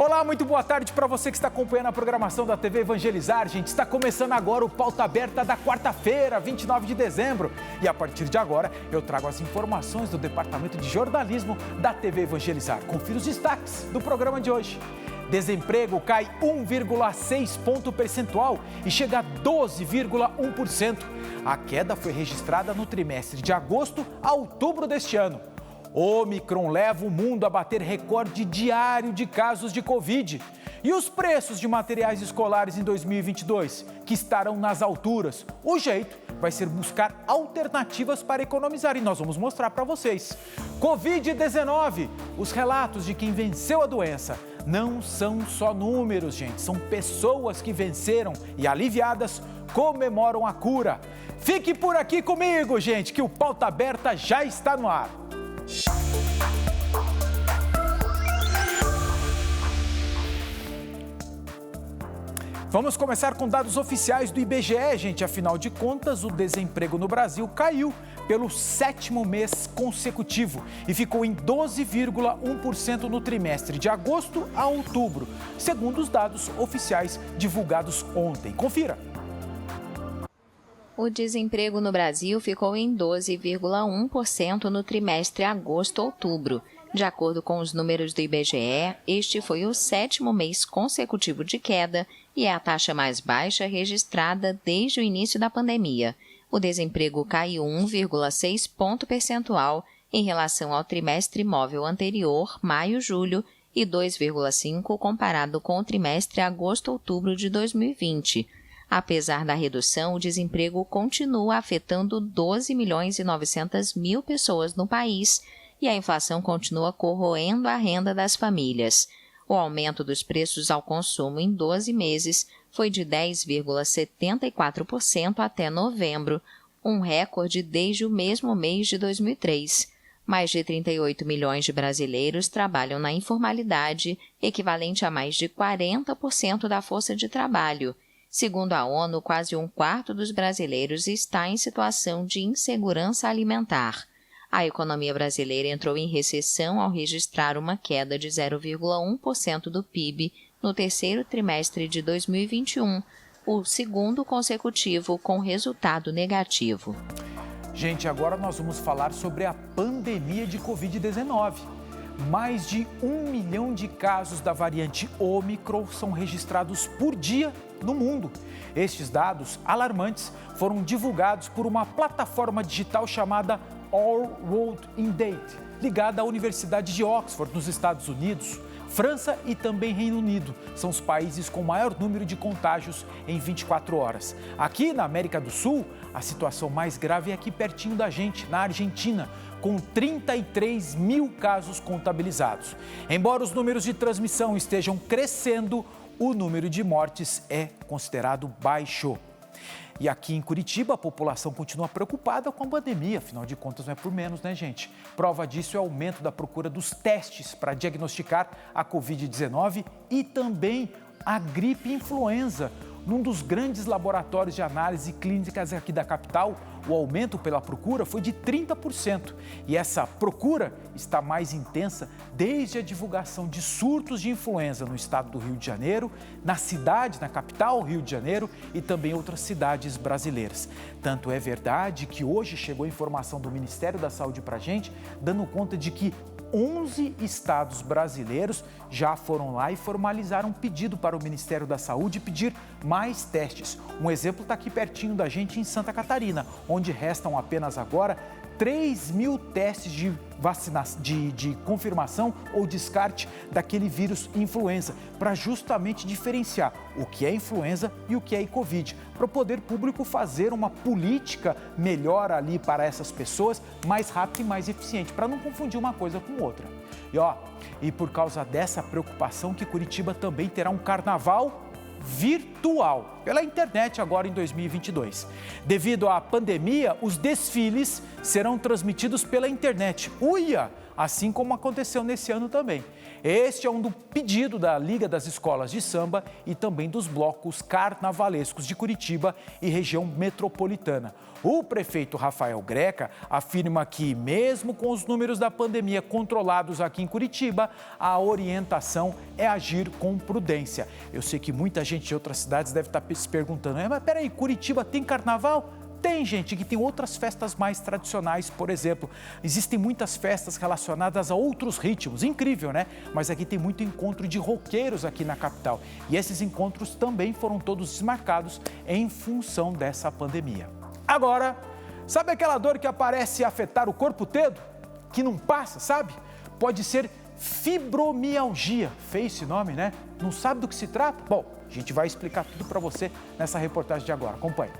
Olá, muito boa tarde para você que está acompanhando a programação da TV Evangelizar. Gente, está começando agora o Pauta Aberta da quarta-feira, 29 de dezembro. E a partir de agora eu trago as informações do Departamento de Jornalismo da TV Evangelizar. Confira os destaques do programa de hoje. Desemprego cai 1,6 ponto percentual e chega a 12,1%. A queda foi registrada no trimestre de agosto a outubro deste ano. Ômicron leva o mundo a bater recorde diário de casos de Covid. E os preços de materiais escolares em 2022, que estarão nas alturas. O jeito vai ser buscar alternativas para economizar e nós vamos mostrar para vocês. Covid-19, os relatos de quem venceu a doença. Não são só números, gente, são pessoas que venceram e aliviadas comemoram a cura. Fique por aqui comigo, gente, que o Pauta Aberta já está no ar. Vamos começar com dados oficiais do IBGE, gente. Afinal de contas, o desemprego no Brasil caiu pelo 7º mês consecutivo e ficou em 12,1% no trimestre de agosto a outubro, segundo os dados oficiais divulgados ontem. Confira. O desemprego no Brasil ficou em 12,1% no trimestre agosto-outubro. De acordo com os números do IBGE, este foi o 7º mês consecutivo de queda e é a taxa mais baixa registrada desde o início da pandemia. O desemprego caiu 1,6 ponto percentual em relação ao trimestre móvel anterior, maio-julho, e 2,5 comparado com o trimestre agosto-outubro de 2020. Apesar da redução, o desemprego continua afetando 12.900.000 pessoas no país e a inflação continua corroendo a renda das famílias. O aumento dos preços ao consumo em 12 meses foi de 10,74% até novembro, um recorde desde o mesmo mês de 2003. Mais de 38 milhões de brasileiros trabalham na informalidade, equivalente a mais de 40% da força de trabalho. Segundo a ONU, quase um quarto dos brasileiros está em situação de insegurança alimentar. A economia brasileira entrou em recessão ao registrar uma queda de 0,1% do PIB no terceiro trimestre de 2021, o segundo consecutivo com resultado negativo. Gente, agora nós vamos falar sobre a pandemia de Covid-19. Mais de 1 milhão de casos da variante Ômicron são registrados por dia no mundo. Estes dados alarmantes foram divulgados por uma plataforma digital chamada Our World in Date, ligada à Universidade de Oxford, nos Estados Unidos. França e também Reino Unido são os países com maior número de contágios em 24 horas. Aqui na América do Sul, a situação mais grave é aqui pertinho da gente, na Argentina, com 33 mil casos contabilizados. Embora os números de transmissão estejam crescendo, o número de mortes é considerado baixo. E aqui em Curitiba, a população continua preocupada com a pandemia, afinal de contas não é por menos, né, gente? Prova disso é o aumento da procura dos testes para diagnosticar a Covid-19 e também a gripe influenza. Num dos grandes laboratórios de análise clínicas aqui da capital, o aumento pela procura foi de 30%. E essa procura está mais intensa desde a divulgação de surtos de influenza no estado do Rio de Janeiro, na capital Rio de Janeiro e também outras cidades brasileiras. Tanto é verdade que hoje chegou a informação do Ministério da Saúde para a gente, dando conta de que 11 estados brasileiros já foram lá e formalizaram um pedido para o Ministério da Saúde pedir mais testes. Um exemplo está aqui pertinho da gente em Santa Catarina, onde restam apenas agora 3 mil testes de confirmação ou descarte daquele vírus influenza, para justamente diferenciar o que é influenza e o que é Covid, para o poder público fazer uma política melhor ali para essas pessoas, mais rápida e mais eficiente, para não confundir uma coisa com outra. E por causa dessa preocupação que Curitiba também terá um carnaval virtual. pela internet agora em 2022. Devido à pandemia, os desfiles serão transmitidos pela internet. Uia! Assim como aconteceu nesse ano também. Este é um pedido da Liga das Escolas de Samba e também dos blocos carnavalescos de Curitiba e região metropolitana. O prefeito Rafael Greca afirma que, mesmo com os números da pandemia controlados aqui em Curitiba, a orientação é agir com prudência. Eu sei que muita gente de outras cidades deve estar se perguntando, mas peraí, Curitiba tem carnaval? Tem, gente, que tem outras festas mais tradicionais, por exemplo. Existem muitas festas relacionadas a outros ritmos, incrível, né? Mas aqui tem muito encontro de roqueiros aqui na capital. E esses encontros também foram todos desmarcados em função dessa pandemia. Agora, sabe aquela dor que aparece afetar o corpo todo? Que não passa, sabe? Pode ser fibromialgia. Feio esse nome, né? Não sabe do que se trata? Bom, a gente vai explicar tudo para você nessa reportagem de agora. Acompanhe.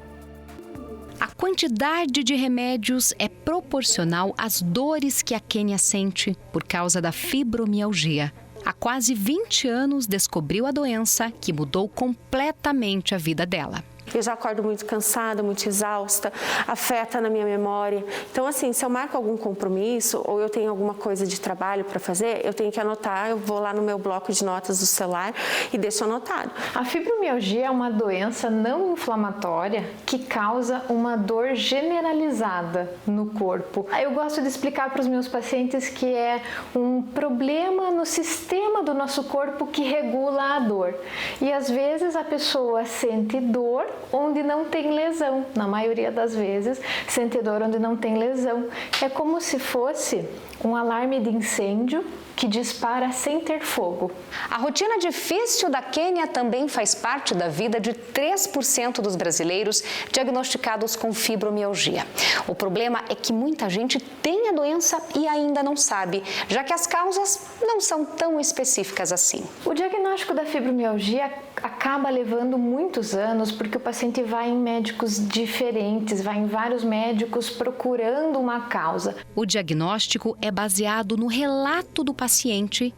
A quantidade de remédios é proporcional às dores que a Kênia sente por causa da fibromialgia. Há quase 20 anos descobriu a doença que mudou completamente a vida dela. Eu já acordo muito cansada, muito exausta, afeta na minha memória. Então, assim, se eu marco algum compromisso ou eu tenho alguma coisa de trabalho para fazer, eu tenho que anotar, eu vou lá no meu bloco de notas do celular e deixo anotado. A fibromialgia é uma doença não inflamatória que causa uma dor generalizada no corpo. Eu gosto de explicar para os meus pacientes que é um problema no sistema do nosso corpo que regula a dor. E às vezes a pessoa sente dor onde não tem lesão. Na maioria das vezes, sente dor onde não tem lesão. É como se fosse um alarme de incêndio que dispara sem ter fogo. A rotina difícil da Kênia também faz parte da vida de 3% dos brasileiros diagnosticados com fibromialgia. O problema é que muita gente tem a doença e ainda não sabe, já que as causas não são tão específicas assim. O diagnóstico da fibromialgia acaba levando muitos anos porque o paciente vai em médicos diferentes, vai em vários médicos procurando uma causa. O diagnóstico é baseado no relato do paciente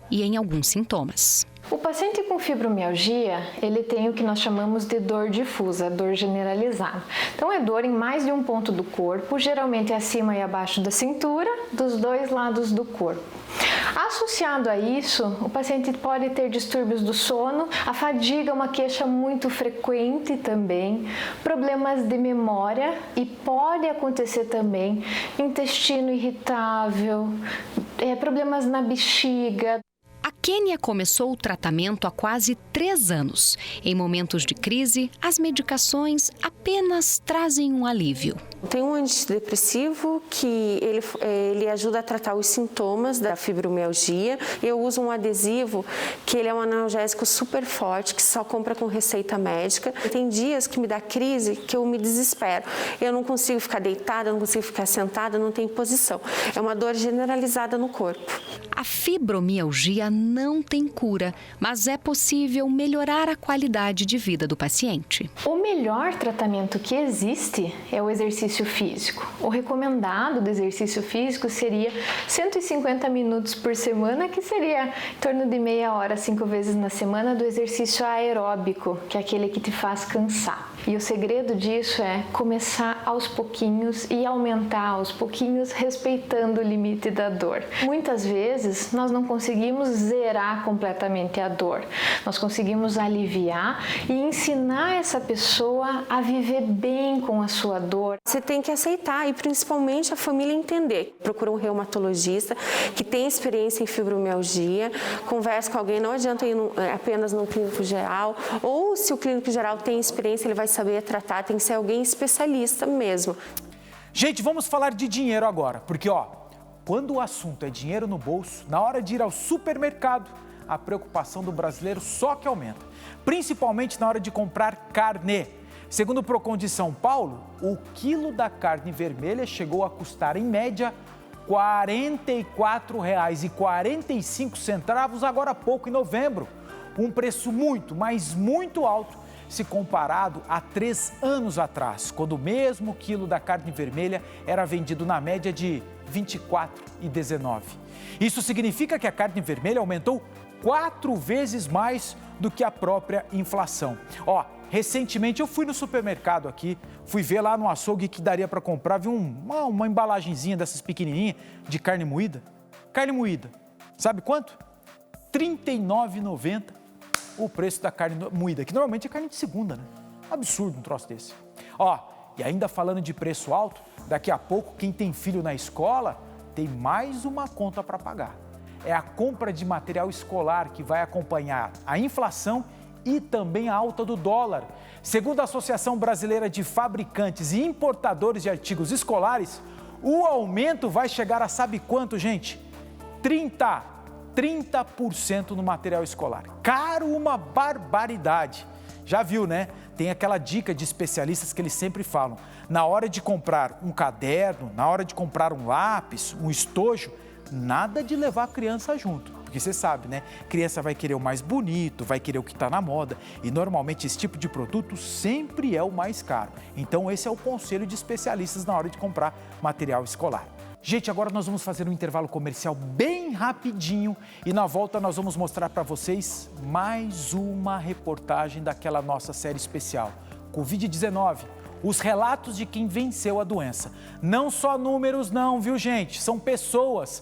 e em alguns sintomas. O paciente com fibromialgia, ele tem o que nós chamamos de dor difusa, dor generalizada. Então é dor em mais de um ponto do corpo, geralmente acima e abaixo da cintura, dos dois lados do corpo. Associado a isso, o paciente pode ter distúrbios do sono, a fadiga é uma queixa muito frequente também, problemas de memória e pode acontecer também intestino irritável, problemas na bexiga. A Kênia começou o tratamento há quase 3 anos. Em momentos de crise, as medicações apenas trazem um alívio. Tem um antidepressivo que ele ajuda a tratar os sintomas da fibromialgia. Eu uso um adesivo que ele é um analgésico super forte, que só compra com receita médica. Tem dias que me dá crise que eu me desespero. Eu não consigo ficar deitada, não consigo ficar sentada, não tenho posição. É uma dor generalizada no corpo. A fibromialgia não tem cura, mas é possível melhorar a qualidade de vida do paciente. O melhor tratamento que existe é o exercício físico. O recomendado do exercício físico seria 150 minutos por semana, que seria em torno de meia hora, 5 vezes na semana, do exercício aeróbico, que é aquele que te faz cansar. E o segredo disso é começar aos pouquinhos e aumentar aos pouquinhos, respeitando o limite da dor. Muitas vezes nós não conseguimos zerar completamente a dor. Nós conseguimos aliviar e ensinar essa pessoa a viver bem com a sua dor. Você tem que aceitar e principalmente a família entender. Procura um reumatologista que tem experiência em fibromialgia, conversa com alguém, não adianta ir apenas no clínico geral, ou se o clínico geral tem experiência, ele vai saber tratar, tem que ser alguém especialista mesmo. Gente, vamos falar de dinheiro agora, porque quando o assunto é dinheiro no bolso, na hora de ir ao supermercado, a preocupação do brasileiro só que aumenta, principalmente na hora de comprar carne. Segundo o Procon de São Paulo, o quilo da carne vermelha chegou a custar, em média, R$ 44,45 agora há pouco, em novembro. Um preço muito, mas muito alto, se comparado a 3 anos atrás, quando o mesmo quilo da carne vermelha era vendido na média de R$ 24,19. Isso significa que a carne vermelha aumentou 4 vezes mais do que a própria inflação. recentemente eu fui no supermercado aqui, fui ver lá no açougue que daria para comprar, vi uma embalagenzinha dessas pequenininhas de carne moída. Carne moída, sabe quanto? R$ 39,90 o preço da carne moída, que normalmente é carne de segunda, né? Absurdo um troço desse. Ó, e ainda falando de preço alto, daqui a pouco quem tem filho na escola tem mais uma conta para pagar. É a compra de material escolar que vai acompanhar a inflação e também a alta do dólar. Segundo a Associação Brasileira de Fabricantes e Importadores de Artigos Escolares, o aumento vai chegar a sabe quanto, gente? 30% no material escolar. Caro, uma barbaridade. Já viu, né? Tem aquela dica de especialistas que eles sempre falam. Na hora de comprar um caderno, na hora de comprar um lápis, um estojo, nada de levar a criança junto. Porque você sabe, né? Criança vai querer o mais bonito, vai querer o que está na moda. E normalmente esse tipo de produto sempre é o mais caro. Então esse é o conselho de especialistas na hora de comprar material escolar. Gente, agora nós vamos fazer um intervalo comercial bem rapidinho e na volta nós vamos mostrar para vocês mais uma reportagem daquela nossa série especial, Covid-19, os relatos de quem venceu a doença. Não só números não, viu gente? São pessoas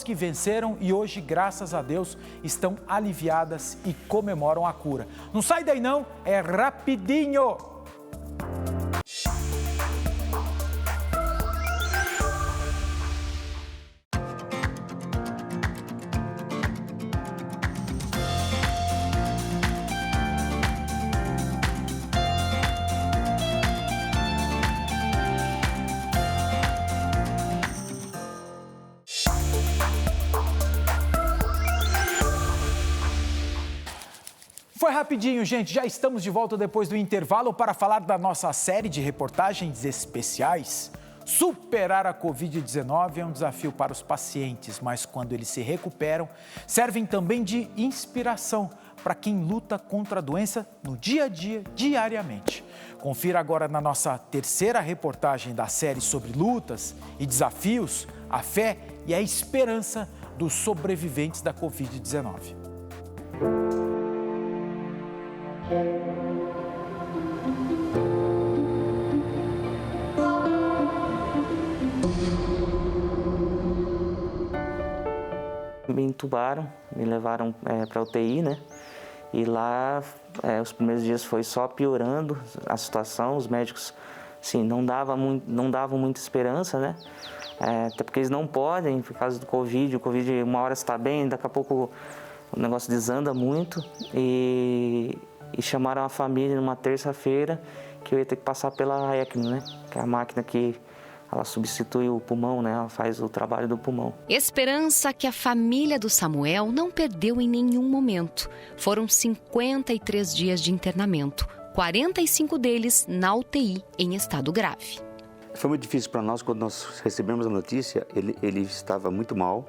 que venceram e hoje, graças a Deus, estão aliviadas e comemoram a cura. Não sai daí não, é rapidinho! Foi rapidinho, gente. Já estamos de volta depois do intervalo para falar da nossa série de reportagens especiais. Superar a Covid-19 é um desafio para os pacientes, mas quando eles se recuperam, servem também de inspiração para quem luta contra a doença no dia a dia, diariamente. Confira agora na nossa terceira reportagem da série sobre lutas e desafios, a fé e a esperança dos sobreviventes da Covid-19. Me entubaram, me levaram para a UTI, né? E lá, os primeiros dias foi só piorando a situação. Os médicos, assim, não davam muita esperança, né? Até porque eles não podem, por causa do Covid. O Covid, uma hora está bem, daqui a pouco o negócio desanda muito. E chamaram a família numa terça-feira que eu ia ter que passar pela ECMO, né? Que é a máquina que ela substitui o pulmão, né? Ela faz o trabalho do pulmão. Esperança que a família do Samuel não perdeu em nenhum momento. Foram 53 dias de internamento, 45 deles na UTI em estado grave. Foi muito difícil para nós quando nós recebemos a notícia. Ele estava muito mal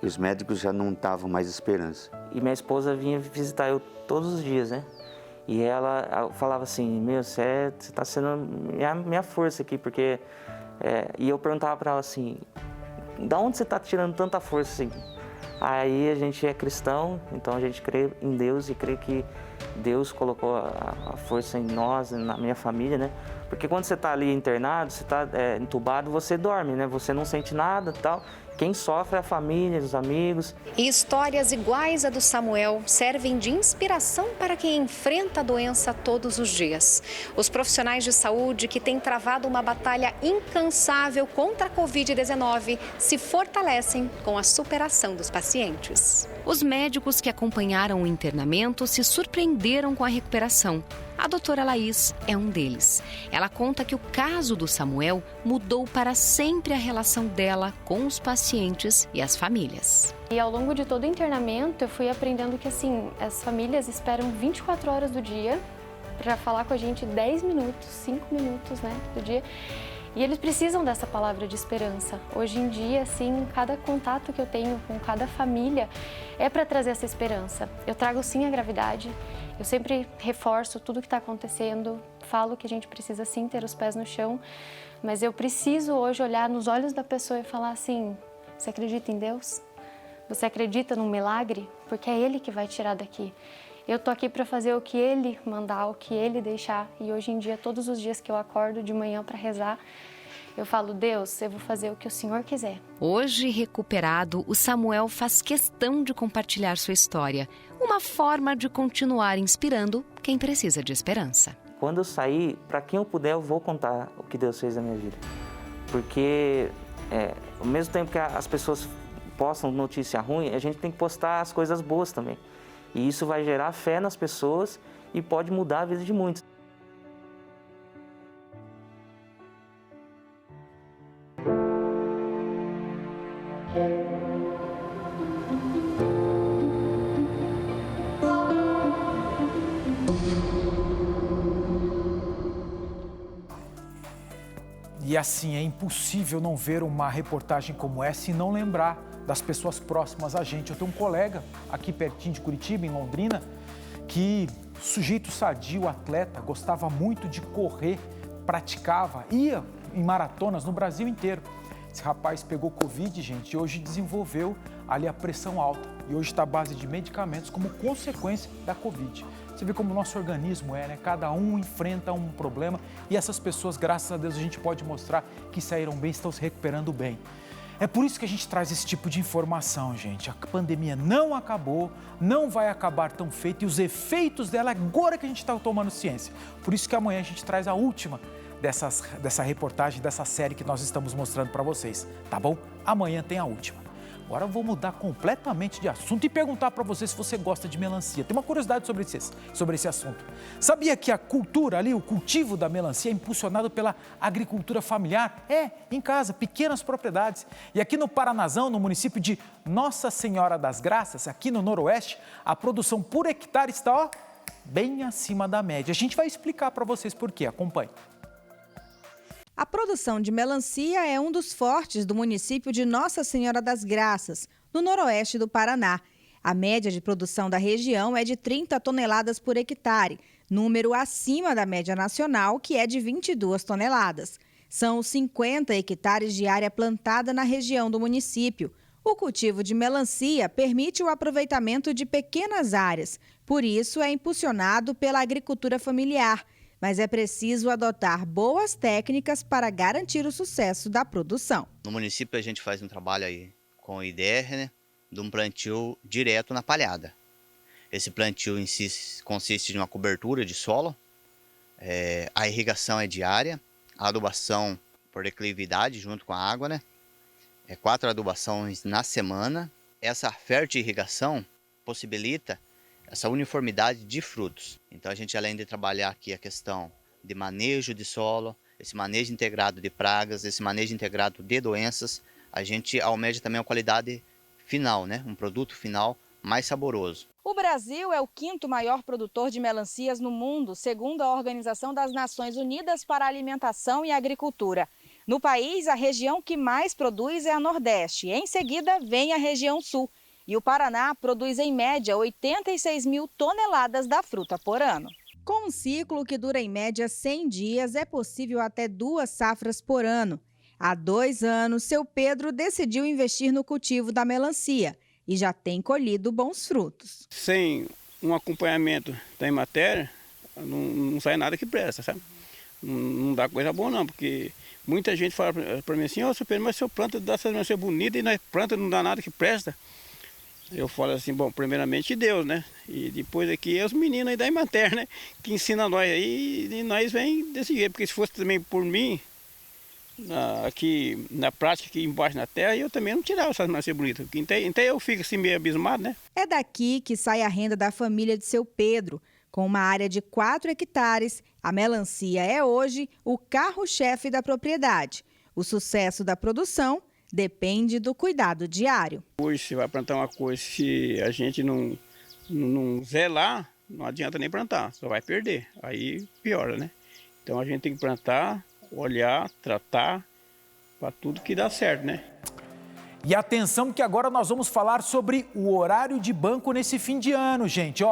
e os médicos já não davam mais esperança. E minha esposa vinha visitar eu todos os dias, né? E ela falava assim, você está sendo minha força aqui, porque... e eu perguntava para ela assim, da onde você está tirando tanta força assim? Aí a gente é cristão, então a gente crê em Deus e crê que Deus colocou a força em nós, na minha família, né? Porque quando você está ali internado, você está entubado, você dorme, né? Você não sente nada e tal. Quem sofre é a família, os amigos. E histórias iguais à do Samuel servem de inspiração para quem enfrenta a doença todos os dias. Os profissionais de saúde que têm travado uma batalha incansável contra a Covid-19 se fortalecem com a superação dos pacientes. Os médicos que acompanharam o internamento se surpreenderam com a recuperação. A doutora Laís é um deles. Ela conta que o caso do Samuel mudou para sempre a relação dela com os pacientes e as famílias. E ao longo de todo o internamento, eu fui aprendendo que assim, as famílias esperam 24 horas do dia para falar com a gente 10 minutos, 5 minutos, né, do dia. E eles precisam dessa palavra de esperança. Hoje em dia, assim, cada contato que eu tenho com cada família é para trazer essa esperança. Eu trago sim a gravidade, eu sempre reforço tudo que está acontecendo, falo que a gente precisa sim ter os pés no chão, mas eu preciso hoje olhar nos olhos da pessoa e falar assim, você acredita em Deus? Você acredita num milagre? Porque é Ele que vai tirar daqui. Eu tô aqui para fazer o que Ele mandar, o que Ele deixar. E hoje em dia, todos os dias que eu acordo de manhã para rezar, eu falo, Deus, eu vou fazer o que o Senhor quiser. Hoje, recuperado, o Samuel faz questão de compartilhar sua história. Uma forma de continuar inspirando quem precisa de esperança. Quando eu sair, para quem eu puder, eu vou contar o que Deus fez na minha vida. Porque, ao mesmo tempo que as pessoas postam notícia ruim, a gente tem que postar as coisas boas também. E isso vai gerar fé nas pessoas e pode mudar a vida de muitos. E assim, é impossível não ver uma reportagem como essa e não lembrar das pessoas próximas a gente. Eu tenho um colega aqui pertinho de Curitiba, em Londrina, que sujeito sadio, atleta, gostava muito de correr, praticava, ia em maratonas no Brasil inteiro. Esse rapaz pegou Covid, gente, e hoje desenvolveu ali a pressão alta. E hoje está à base de medicamentos como consequência da Covid. Você vê como o nosso organismo é, né? Cada um enfrenta um problema e essas pessoas, graças a Deus, a gente pode mostrar que saíram bem, estão se recuperando bem. É por isso que a gente traz esse tipo de informação, gente. A pandemia não acabou, não vai acabar tão feito e os efeitos dela agora que a gente está tomando ciência. Por isso que amanhã a gente traz a última dessa reportagem, dessa série que nós estamos mostrando para vocês, tá bom? Amanhã tem a última. Agora eu vou mudar completamente de assunto e perguntar para você se você gosta de melancia. Tem uma curiosidade sobre esse assunto. Sabia que a cultura ali, o cultivo da melancia é impulsionado pela agricultura familiar? Em casa, pequenas propriedades. E aqui no Paranazão, no município de Nossa Senhora das Graças, aqui no Noroeste, a produção por hectare está, bem acima da média. A gente vai explicar para vocês por quê. Acompanhe. A produção de melancia é um dos fortes do município de Nossa Senhora das Graças, no noroeste do Paraná. A média de produção da região é de 30 toneladas por hectare, número acima da média nacional, que é de 22 toneladas. São 50 hectares de área plantada na região do município. O cultivo de melancia permite o aproveitamento de pequenas áreas, por isso é impulsionado pela agricultura familiar. Mas é preciso adotar boas técnicas para garantir o sucesso da produção. No município a gente faz um trabalho aí com o IDR, né, de um plantio direto na palhada. Esse plantio em si consiste de uma cobertura de solo, a irrigação é diária, a adubação por declividade junto com a água, né? 4 adubações na semana. Essa fértil irrigação possibilita essa uniformidade de frutos. Então a gente, além de trabalhar aqui a questão de manejo de solo, esse manejo integrado de pragas, esse manejo integrado de doenças, a gente almeja também a qualidade final, né? Um produto final mais saboroso. O Brasil é o 5º maior produtor de melancias no mundo, segundo a Organização das Nações Unidas para a Alimentação e Agricultura. No país, a região que mais produz é a Nordeste. Em seguida, vem a região Sul. E o Paraná produz, em média, 86 mil toneladas da fruta por ano. Com um ciclo que dura, em média, 100 dias, é possível até 2 safras por ano. Há 2 anos, seu Pedro decidiu investir no cultivo da melancia e já tem colhido bons frutos. Sem um acompanhamento da Emater, não sai nada que presta, sabe? Não dá coisa boa não, porque muita gente fala para mim assim, seu Pedro, mas seu planta dá essa melancia bonita e na planta não dá nada que presta. Eu falo assim, bom, primeiramente Deus, né? E depois aqui é os meninos aí da Emater, né? Que ensinam nós aí e nós vem desse jeito. Porque se fosse também por mim, aqui na prática, aqui embaixo na terra, eu também não tirava essas melancias bonitas. Então eu fico assim meio abismado, né? É daqui que sai a renda da família de seu Pedro. Com uma área de 4 hectares, a melancia é hoje o carro-chefe da propriedade. O sucesso da produção depende do cuidado diário. Hoje, se vai plantar uma coisa, se a gente não zelar, não adianta nem plantar, só vai perder. Aí piora, né? Então a gente tem que plantar, olhar, tratar, para tudo que dá certo, né? E atenção que agora nós vamos falar sobre o horário de banco nesse fim de ano, gente.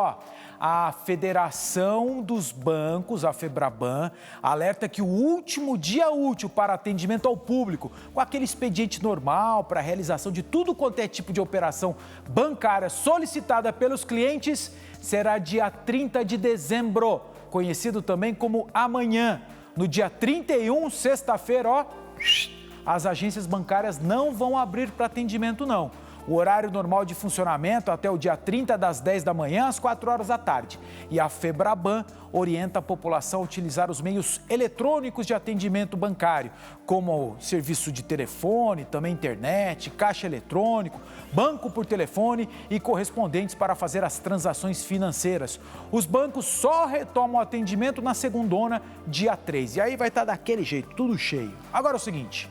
A Federação dos Bancos, a Febraban, alerta que o último dia útil para atendimento ao público, com aquele expediente normal para a realização de tudo quanto é tipo de operação bancária solicitada pelos clientes, será dia 30 de dezembro, conhecido também como amanhã. No dia 31, sexta-feira, ó, as agências bancárias não vão abrir para atendimento, não. O horário normal de funcionamento até o dia 30, das 10 da manhã às 4 horas da tarde. E a Febraban orienta a população a utilizar os meios eletrônicos de atendimento bancário, como o serviço de telefone, também internet, caixa eletrônico, banco por telefone e correspondentes para fazer as transações financeiras. Os bancos só retomam o atendimento na segundona, dia 3. E aí vai estar daquele jeito, tudo cheio. Agora é o seguinte,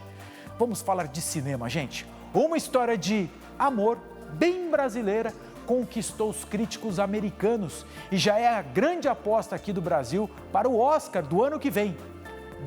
vamos falar de cinema, gente. Uma história de amor bem brasileira conquistou os críticos americanos e já é a grande aposta aqui do Brasil para o Oscar do ano que vem.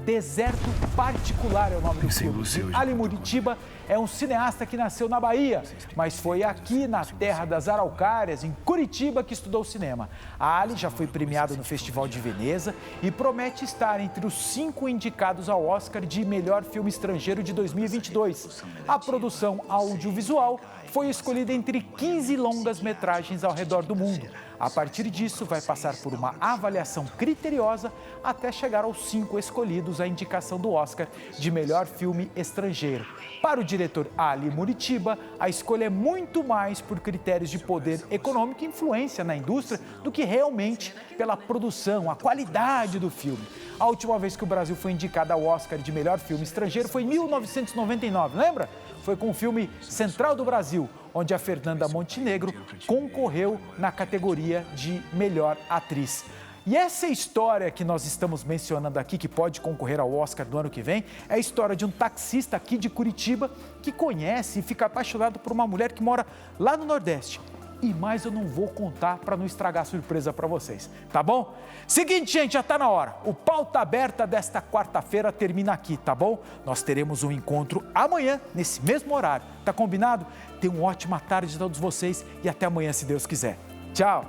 Deserto Particular é o nome do filme. Ali Muritiba é um cineasta que nasceu na Bahia, mas foi aqui na terra das Araucárias, em Curitiba, que estudou cinema. A Ali já foi premiado no Festival de Veneza e promete estar entre os 5 indicados ao Oscar de Melhor Filme Estrangeiro de 2022. A produção audiovisual foi escolhida entre 15 longas-metragens ao redor do mundo. A partir disso, vai passar por uma avaliação criteriosa até chegar aos 5 escolhidos à indicação do Oscar de Melhor Filme Estrangeiro. Para o diretor Ali Muritiba, a escolha é muito mais por critérios de poder econômico e influência na indústria do que realmente pela produção, a qualidade do filme. A última vez que o Brasil foi indicado ao Oscar de Melhor Filme Estrangeiro foi em 1999, lembra? Foi com o filme Central do Brasil, onde a Fernanda Montenegro concorreu na categoria de Melhor Atriz. E essa história que nós estamos mencionando aqui, que pode concorrer ao Oscar do ano que vem, é a história de um taxista aqui de Curitiba que conhece e fica apaixonado por uma mulher que mora lá no Nordeste. E mais eu não vou contar para não estragar a surpresa para vocês, tá bom? Seguinte, gente, já está na hora. O Pauta Aberta desta quarta-feira termina aqui, tá bom? Nós teremos um encontro amanhã, nesse mesmo horário. Tá combinado? Tenham uma ótima tarde a todos vocês e até amanhã, se Deus quiser. Tchau!